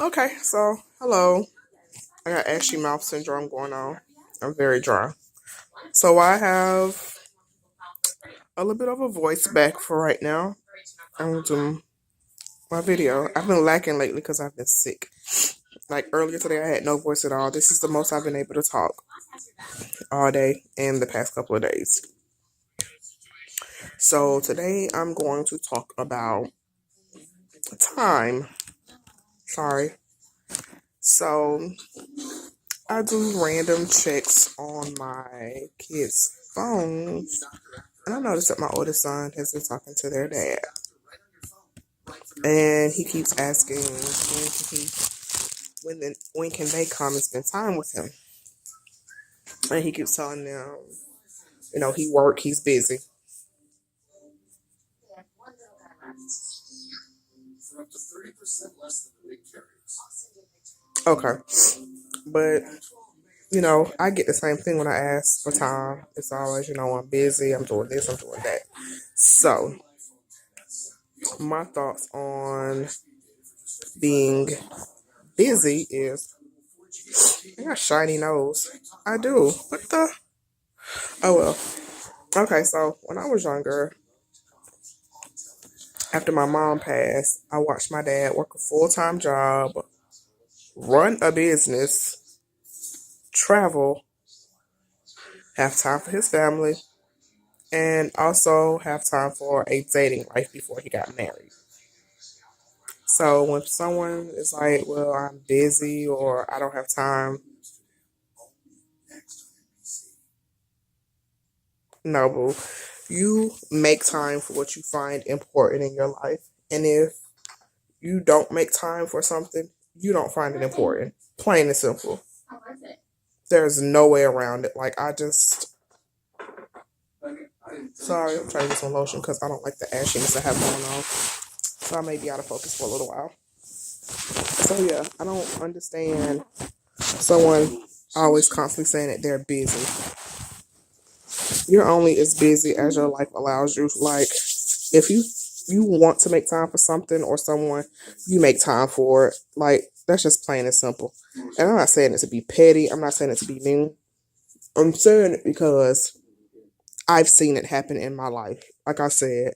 Okay, so hello. I got ashy mouth syndrome going on. I'm very dry. So I have a little bit of a voice back for right now. I'm gonna do my video. I've been lacking lately because I've been sick. Like earlier today, I had no voice at all. This is the most I've been able to talk all day in the past couple of days. So today I'm going to talk about time. Sorry. So I do random checks on my kids' phones, and I noticed that my oldest son has been talking to their dad, and he keeps asking when can they come and spend time with him, and he keeps telling them, he's busy. Okay, but I get the same thing when I ask for time. It's always, I'm busy, I'm doing this, I'm doing that. So, my thoughts on being busy is I got a shiny nose. I do. What the? Oh, well. Okay, so when I was younger, after my mom passed, I watched my dad work a full-time job, run a business, travel, have time for his family, and also have time for a dating life before he got married. So when someone is like, well, I'm busy or I don't have time, no, boo. You make time for what you find important in your life. And if you don't make time for something, you don't find it important. Plain and simple. There's no way around it. Sorry, I'm trying to get some lotion because I don't like the ashiness I have going on. So I may be out of focus for a little while. So yeah, I don't understand someone always constantly saying that they're busy. You're only as busy as your life allows you. Like, if you want to make time for something or someone, you make time for it. Like, that's just plain and simple. And I'm not saying it to be petty. I'm not saying it to be mean. I'm saying it because I've seen it happen in my life. Like I said,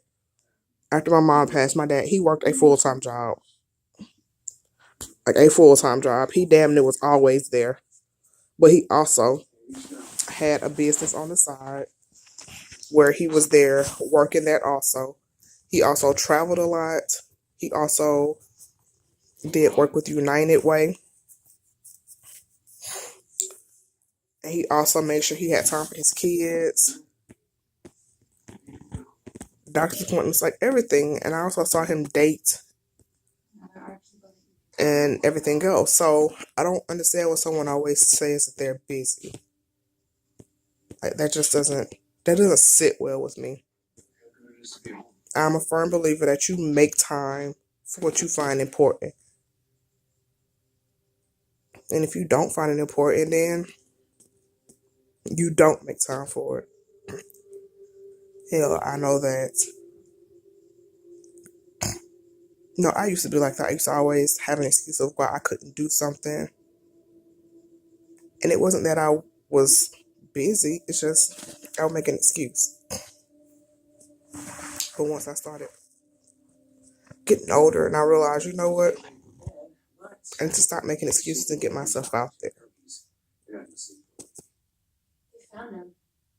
after my mom passed, my dad, he worked a full-time job. Like a full-time job. He damn near was always there. But he also had a business on the side where he was there working that also. He also traveled a lot. He also did work with United Way. And he also made sure he had time for his kids, doctor's appointments, like everything. And I also saw him date and everything else. So I don't understand when someone always says that they're busy. Like that doesn't sit well with me. I'm a firm believer that you make time for what you find important. And if you don't find it important, then you don't make time for it. Hell, I know that. No, I used to be like that. I used to always have an excuse of why I couldn't do something. And it wasn't that I was busy. It's just I would make an excuse. But once I started getting older and I realized, you know what? And to stop making excuses and get myself out there.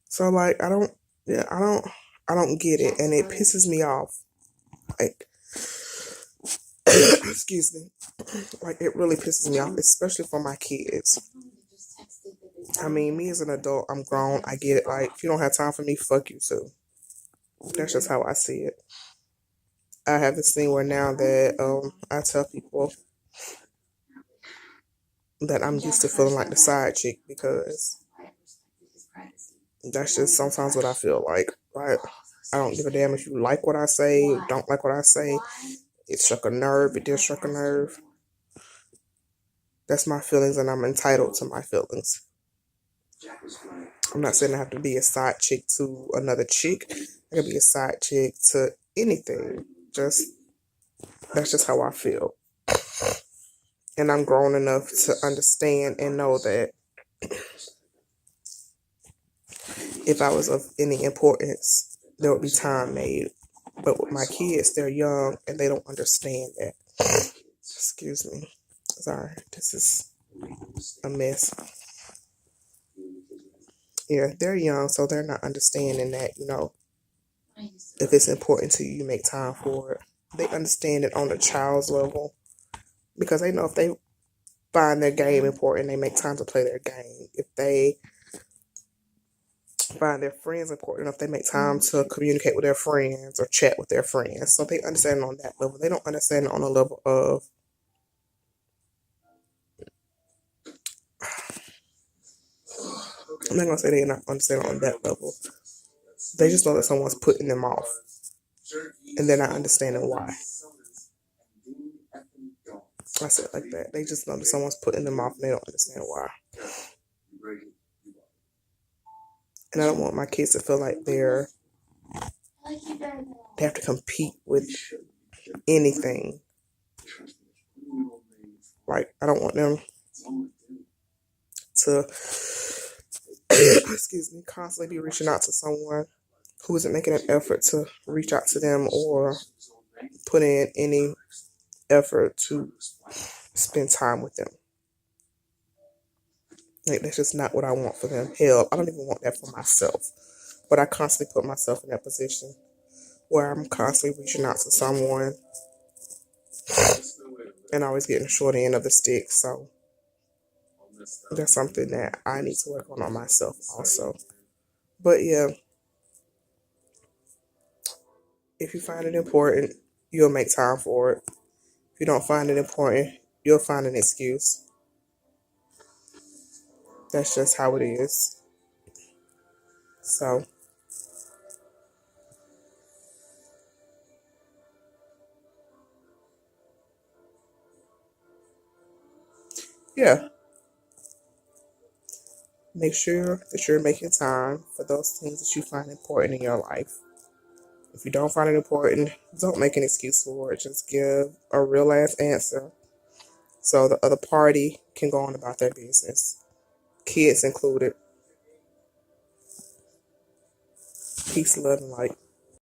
So like I don't get it and it pisses me off. Like excuse me. Like it really pisses me off, especially for my kids. I mean, me as an adult, I'm grown. I get it. Like, if you don't have time for me, fuck you too. That's just how I see it. I have this thing where now that I tell people that I'm used to feeling like the side chick because that's just sometimes what I feel like. Like, I don't give a damn if you like what I say, don't like what I say. It struck a nerve. It did struck a nerve. That's my feelings, and I'm entitled to my feelings. I'm not saying I have to be a side chick to another chick. I could be a side chick to anything. Just that's just how I feel. And I'm grown enough to understand and know that if I was of any importance, there would be time made. But with my kids, they're young and they don't understand that. Excuse me. Sorry, this is a mess. Yeah, they're young, so they're not understanding that, if it's important to you, you make time for it. They understand it on the child's level because they know if they find their game important, they make time to play their game. If they find their friends important enough, they make time to communicate with their friends or chat with their friends. So they understand it on that level. They don't understand it on a level of, I'm not going to say they not understand it on that level. They just know that someone's putting them off and they're not understanding why. I said it like that. They just know that someone's putting them off and they don't understand why. And I don't want my kids to feel like they have to compete with anything. Like, I don't want them to excuse me, constantly be reaching out to someone who isn't making an effort to reach out to them or put in any effort to spend time with them. Like, that's just not what I want for them. Hell, I don't even want that for myself. But I constantly put myself in that position where I'm constantly reaching out to someone and always getting the short end of the stick. So that's something that I need to work on myself also. But yeah, if you find it important, you'll make time for it. If you don't find it important, you'll find an excuse. That's just how it is. So, yeah, make sure that you're making time for those things that you find important in your life. If you don't find it important, don't make an excuse for it. Just give a real ass answer so the other party can go on about their business, kids included. Peace, love, and light.